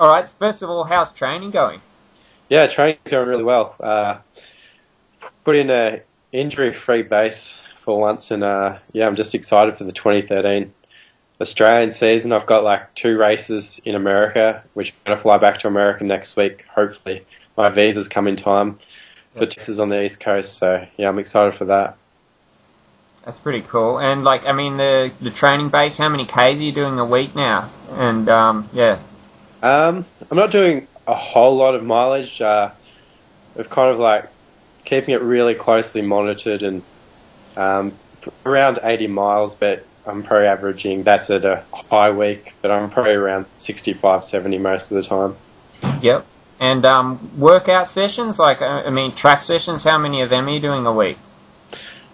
All right. First of all, how's training going? Yeah, training's going really well. Put in a injury-free base for once, and yeah, I'm just excited for the 2013 Australian season. I've got like 2 races in America, which I'm going to fly back to America next week. Hopefully, my visas come in time for Yep. races on the East Coast. So yeah, I'm excited for that. That's pretty cool. And like, I mean, the training base. How many Ks are you doing a week now? And yeah, I'm not doing a whole lot of mileage. We've kind of like keeping it really closely monitored and around 80 miles, but I'm probably averaging, that's at a high week, but I'm probably around 65, 70 most of the time. yep. And workout sessions, like, I mean, track sessions. How many of them are you doing a week?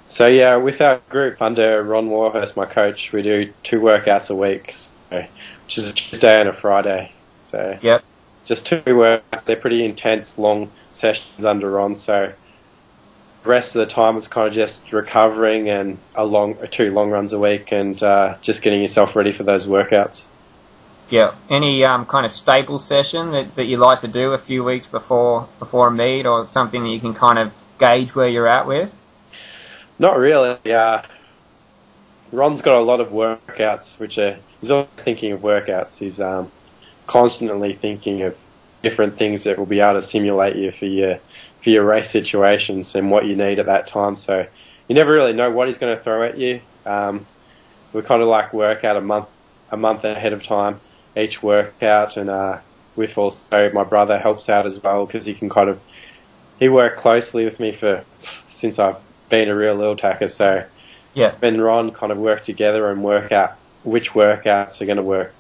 So yeah, with our group under Ron Warhurst, my coach, we do 2 workouts a week, so, which is a Tuesday and a Friday. So Yep. just 2 workouts. They're pretty intense, long sessions under Ron, so the rest of the time it's kind of just recovering and 2 long runs a week and just getting yourself ready for those workouts. Yeah. Any kind of staple session that you like to do a few weeks before a meet, or something that you can kind of gauge where you're at with? Not really. Ron's got a lot of workouts, he's always thinking of workouts. He's constantly thinking of different things that will be able to simulate you for your race situations and what you need at that time. So you never really know what he's going to throw at you. We kind of like work out a month ahead of time each workout, and with also my brother helps out as well because he worked closely with me since I've been a real little tacker. So Yeah. Ben and Ron kind of work together and work out which workouts are going to work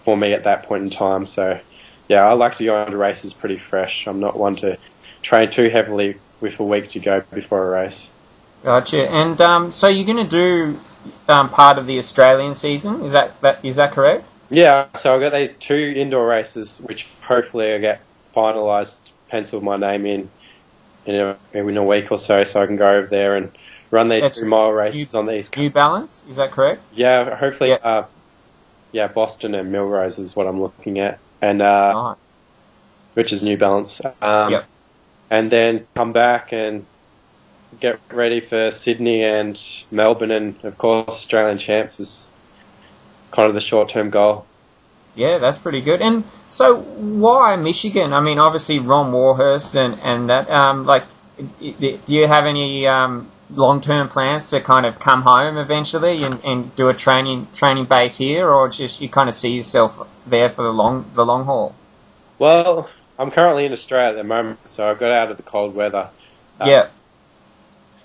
for me at that point in time. So yeah, I like to go into races pretty fresh. I'm not one to train too heavily with a week to go before a race. Gotcha. And so you're going to do part of the Australian season. Is that correct? Yeah, so I've got these 2 indoor races, which hopefully I get finalised, penciled my name in a week or so I can go over there and run these That's 2 mile races on the East New Coast. Balance. Is that correct? Yeah, hopefully, Yeah. Boston and Milrose is what I'm looking at, and Nice. which is New Balance. Yep. And then come back and get ready for Sydney and Melbourne, and of course Australian champs is kind of the short-term goal. Yeah, that's pretty good. And so, why Michigan? I mean, obviously Ron Warhurst and that. Do you have any long-term plans to kind of come home eventually and do a training base here, or just you kind of see yourself there for the long haul? Well, I'm currently in Australia at the moment, so I got out of the cold weather. Yeah.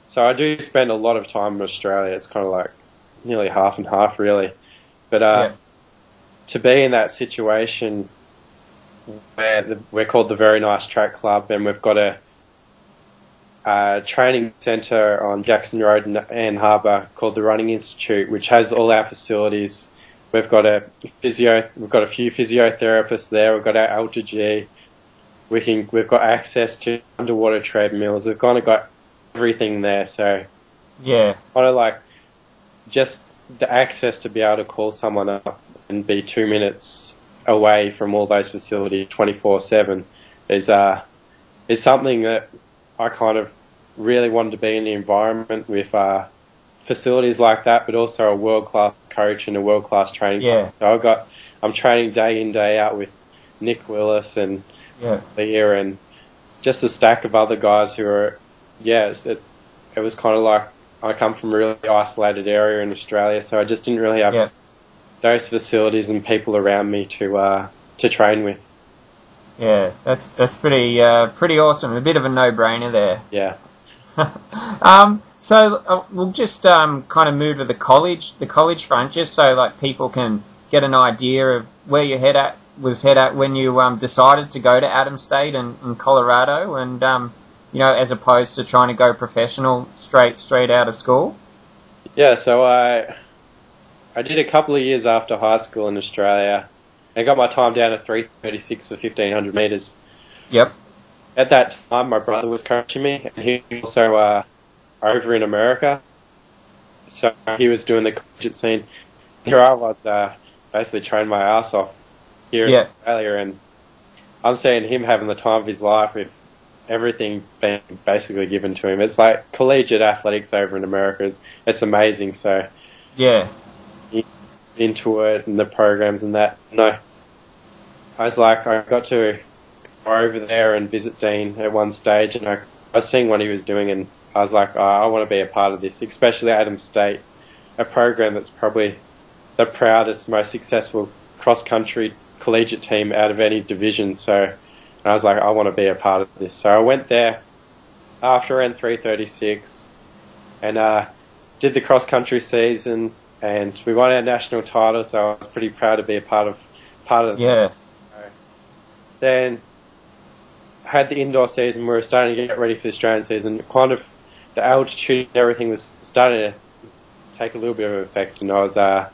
So I do spend a lot of time in Australia. It's kind of like nearly half and half, really. But Yeah. to be in that situation where we're called the Very Nice Track Club, and we've got a training centre on Jackson Road in Ann Harbour called the Running Institute, which has all our facilities. We've got a few physiotherapists there. We've got our Alta-G. We've got access to underwater treadmills. We've kind of got everything there. So Yeah. kind of like just the access to be able to call someone up and be 2 minutes away from all those facilities 24/7 is something that I kind of really wanted to be in the environment with facilities like that, but also a world-class coach and a world-class training Yeah. partner. So I'm training day in, day out with Nick Willis and Yeah. Leah and just a stack of other guys who are, it was kind of like I come from a really isolated area in Australia, so I just didn't really have Yeah. those facilities and people around me to train with. Yeah. That's pretty awesome. A bit of a no-brainer there. Yeah. So we'll just kind of move to the college front, just so like people can get an idea of where your head at when you decided to go to Adams State in Colorado, and as opposed to trying to go professional straight out of school. Yeah, so I did a couple of years after high school in Australia. I got my time down to 3:36 for 1,500 metres. Yep. At that time, my brother was coaching me, and he was also over in America. So he was doing the collegiate scene. Here I was basically training my ass off here in Yeah. Australia, and I'm seeing him having the time of his life with everything being basically given to him. It's like collegiate athletics over in America. It's amazing. So Yeah. into it and the programs and that. No, I was like, I got to go over there and visit Dean at one stage, and I was seeing what he was doing, and I was like, oh, I want to be a part of this, especially Adams State, a program that's probably the proudest, most successful cross-country collegiate team out of any division. So I was like, I want to be a part of this. So I went there after I ran 3:36 and did the cross-country season, and we won our national title, so I was pretty proud to be a part of Yeah. Then had the indoor season. We were starting to get ready for the Australian season. Kind of the altitude and everything was starting to take a little bit of effect, and I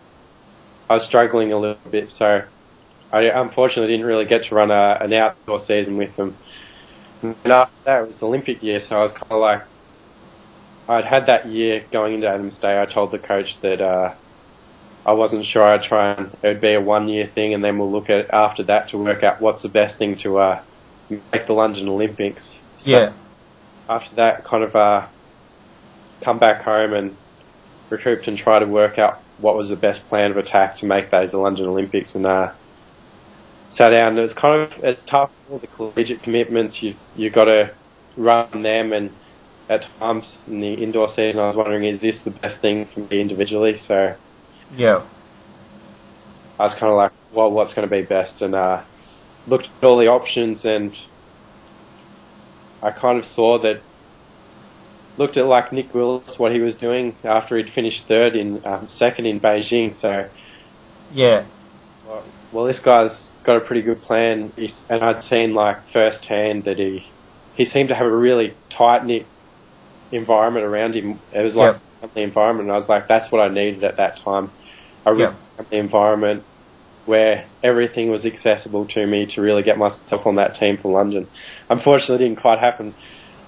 was struggling a little bit. So I unfortunately didn't really get to run an outdoor season with them. And after that, it was Olympic year, so I was kind of like, I'd had that year going into Adams Day. I told the coach that I wasn't sure I'd try and it would be a 1 year thing, and then we'll look at after that to work out what's the best thing to make the London Olympics. So Yeah. after that, kind of come back home and recouped and try to work out what was the best plan of attack to make those the London Olympics, and sat down. It's tough, all the collegiate commitments. You got to run them, and at times in the indoor season, I was wondering, is this the best thing for me individually? So Yeah. I was kind of like, well, what's going to be best? And looked at all the options, and I kind of saw that. Looked at like Nick Willis, what he was doing after he'd finished second in Beijing. So Yeah. well, this guy's got a pretty good plan, and I'd seen like firsthand that he seemed to have a really tight knit environment around him. It was like the environment, and I was like, that's what I needed at that time. I really had the environment where everything was accessible to me to really get myself on that team for London. Unfortunately, it didn't quite happen.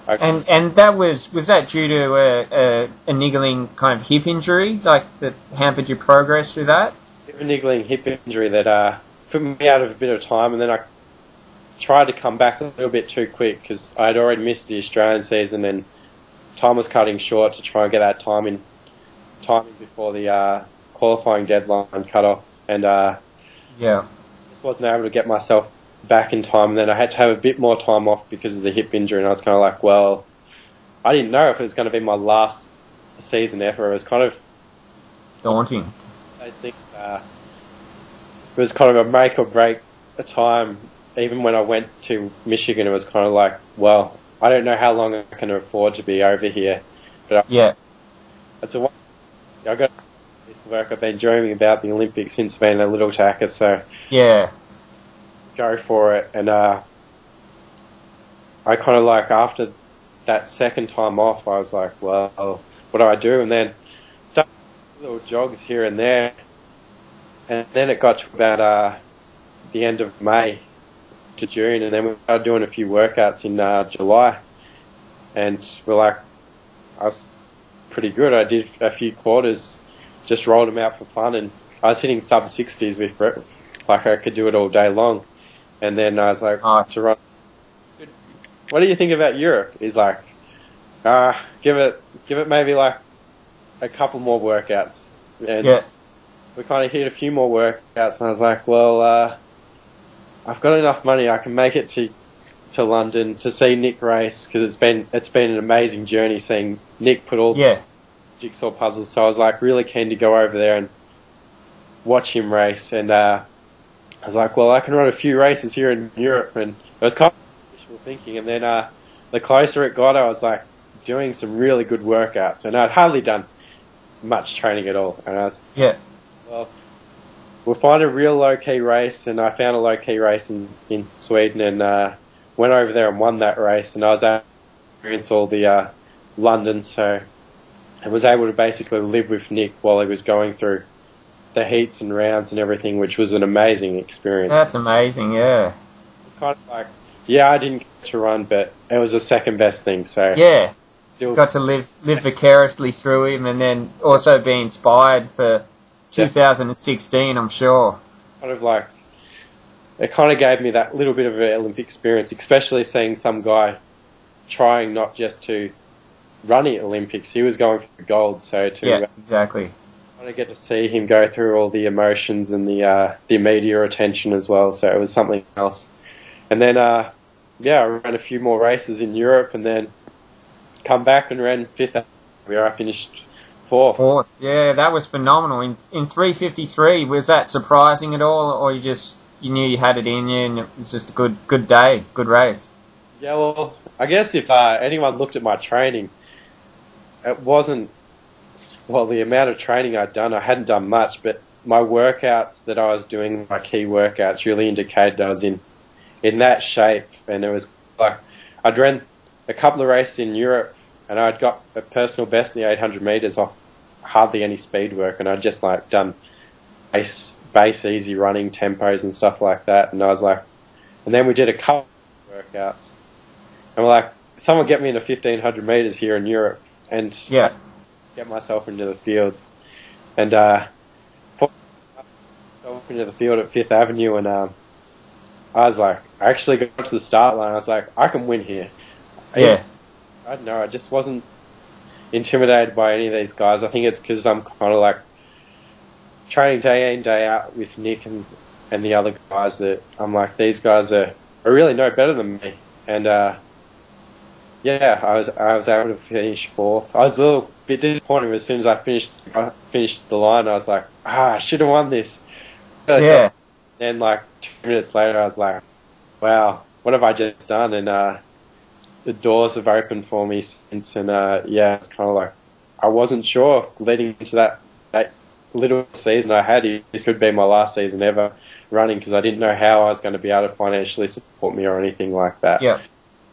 And that was that due to a niggling kind of hip injury, like that hampered your progress through that? A niggling hip injury that put me out of a bit of time, and then I tried to come back a little bit too quick because I'd already missed the Australian season, and time was cutting short to try and get that timing before the qualifying deadline cut off, and just wasn't able to get myself back in time. And then I had to have a bit more time off because of the hip injury, and I was kind of like, well, I didn't know if it was going to be my last season ever. It was kind of daunting. I think it was kind of a make or break a time. Even when I went to Michigan, it was kind of like, well, I don't know how long I can afford to be over here, but I got this work. I've been dreaming about the Olympics since being a little tacker, so go for it. And I kind of like, after that second time off, I was like, well, what do I do? And then started little jogs here and there, and then it got to about the end of May to June, and then we started doing a few workouts in July, and I was pretty good. I did a few quarters, just rolled them out for fun, and I was hitting sub 60s with like I could do it all day long. And then I was like, to run. What do you think about Europe? He's like, give it maybe like a couple more workouts. And we kind of hit a few more workouts, and I was like, well, I've got enough money. I can make it to London to see Nick race, because it's been an amazing journey seeing Nick put all the jigsaw puzzles. So I was like really keen to go over there and watch him race, and I was like, well, I can run a few races here in Europe, and it was kind of wishful thinking. And then the closer it got, I was like doing some really good workouts, and I'd hardly done much training at all. And I was well, we'll find a real low-key race, and I found a low-key race in Sweden, and went over there and won that race, and I was able to experience all the London, so I was able to basically live with Nick while he was going through the heats and rounds and everything, which was an amazing experience. That's amazing, yeah. It's kind of like, I didn't get to run, but it was the second best thing, so... Yeah, got to live vicariously through him, and then also be inspired for 2016, I'm sure. Kind of like, it kind of gave me that little bit of an Olympic experience, especially seeing some guy trying not just to run at Olympics, he was going for gold. So to exactly. kind of get to see him go through all the emotions and the media attention as well. So it was something else. And then I ran a few more races in Europe, and then come back and ran fifth, where I finished fourth. Yeah, that was phenomenal. In 3:53, was that surprising at all, or you knew you had it in you, and it was just a good day, good race? Yeah, well, I guess if anyone looked at my training, it wasn't, well, the amount of training I'd done, I hadn't done much, but my workouts that I was doing, my key workouts, really indicated I was in that shape. And it was like, I'd ran a couple of races in Europe, and I'd got a personal best in the 800 metres off hardly any speed work, and I'd just like done base easy running tempos and stuff like that. And I was like, and then we did a couple of workouts, and we're like, someone get me into 1500 metres here in Europe, and get myself into the field. And put myself into the field at Fifth Avenue, and I was like, I actually got to the start line. I was like, I can win here. Yeah. I don't know. I just wasn't intimidated by any of these guys. I think it's because I'm kind of like training day in, day out with Nick and the other guys that I'm like, these guys are really no better than me. And I was able to finish fourth. I was a little bit disappointed as soon as I finished the line. I was like, I should have won this. Yeah. Then like 2 minutes later, I was like, wow, what have I just done? And the doors have opened for me since. And it's kind of like, I wasn't sure leading into that little season I had. This could be my last season ever running, because I didn't know how I was going to be able to financially support me or anything like that. Yeah.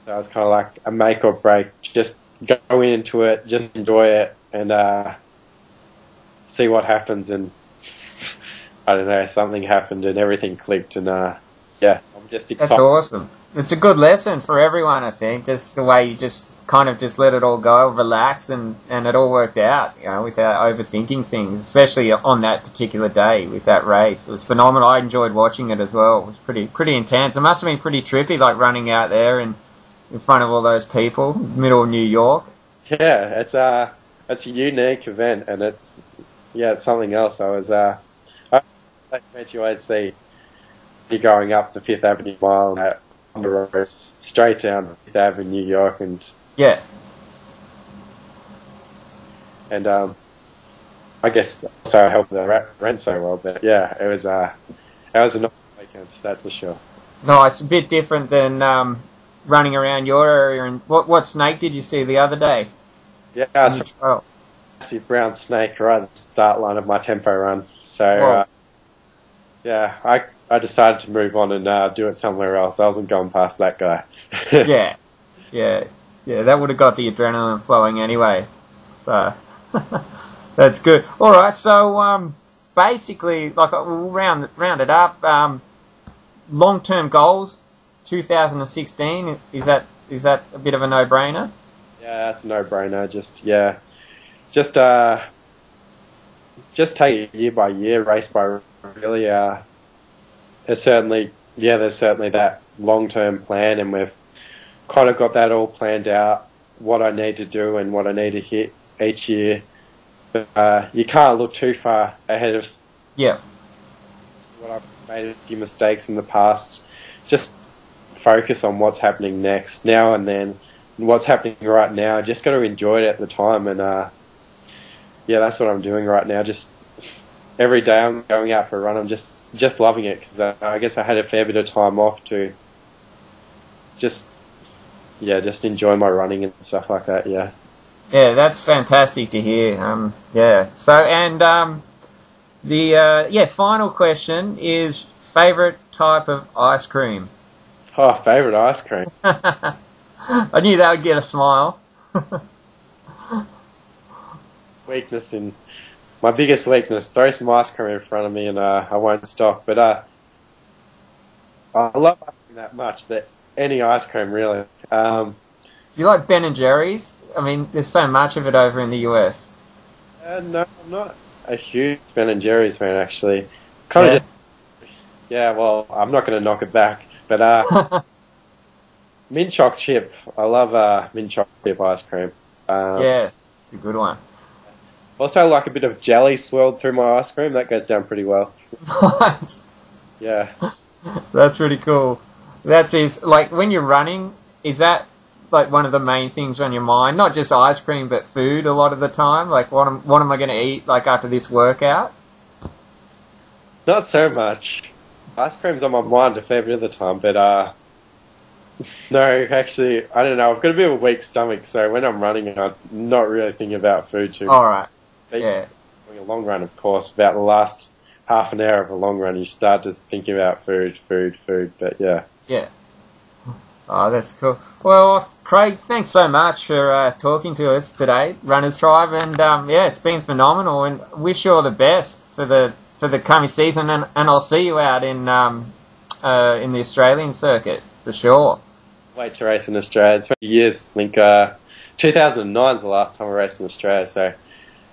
So I was kind of like a make or break. Just go into it, just enjoy it, and see what happens. And I don't know, something happened and everything clicked, and I'm just excited. That's awesome. It's a good lesson for everyone, I think. Just the way you just kind of just let it all go, relax, and it all worked out, without overthinking things, especially on that particular day with that race. It was phenomenal. I enjoyed watching it as well. It was pretty intense. It must have been pretty trippy, like running out there and in front of all those people, middle of New York. Yeah, it's a unique event, and it's something else. I was I you always see you going up the Fifth Avenue mile on the road straight down Fifth Avenue, New York, and I guess also helped the rent so well. But yeah, it was a nice weekend, that's for sure. No, it's a bit different than running around your area. And what snake did you see the other day? Yeah, I saw a massive brown snake right at the start line of my tempo run. So I decided to move on and do it somewhere else. I wasn't going past that guy. Yeah, that would have got the adrenaline flowing anyway. So that's good. All right, so basically, like we'll round it up. Long-term goals, 2016. Is that a bit of a no-brainer? Yeah, that's a no-brainer. Just take it year by year, race by really. There's certainly that long-term plan, and we've kind of got that all planned out, what I need to do and what I need to hit each year. But you can't look too far ahead of what I've made a few mistakes in the past. Just focus on what's happening next, now and then, and what's happening right now. Just got to enjoy it at the time, and that's what I'm doing right now. Just every day I'm going out for a run. I'm just loving it, because I guess I had a fair bit of time off to just enjoy my running and stuff like that. Yeah, that's fantastic to hear. So, and the final question is favorite type of ice cream. Oh, favorite ice cream. I knew that would get a smile. My biggest weakness, throw some ice cream in front of me and I won't stop. But I love ice cream that much, that any ice cream really. You like Ben and Jerry's? I mean, there's so much of it over in the US. No, I'm not a huge Ben and Jerry's fan, actually. Yeah, well, I'm not going to knock it back, but mint choc chip. I love mint choc chip ice cream. Yeah, it's a good one. Also, like a bit of jelly swirled through my ice cream. That goes down pretty well. Nice. Yeah. That's really cool. That's is like when you're running, is that like one of the main things on your mind? Not just ice cream, but food a lot of the time. Like what am I going to eat like after this workout? Not so much. Ice cream's on my mind a fair bit of the time, but no, actually, I don't know. I've got a bit of a weak stomach, so when I'm running, I'm not really thinking about food too much. All right. Yeah. Doing a long run, of course, about the last half an hour of a long run, you start to think about food. But yeah. Yeah. Oh, that's cool. Well, Craig, thanks so much for talking to us today, Runners Tribe, and yeah, it's been phenomenal. And wish you all the best for the coming season, and I'll see you out in the Australian circuit for sure. Wait to race in Australia. It's 20 years. I think 2009 is the last time I raced in Australia, so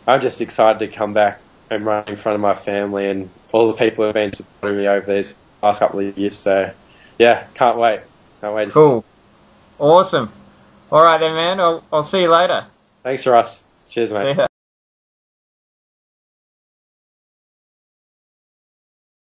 I'm just excited to come back and run in front of my family and all the people who have been supporting me over these last couple of years. So yeah, can't wait. Can't wait. Cool. Awesome. All right then, man. I'll see you later. Thanks, Russ. Cheers, mate. See ya.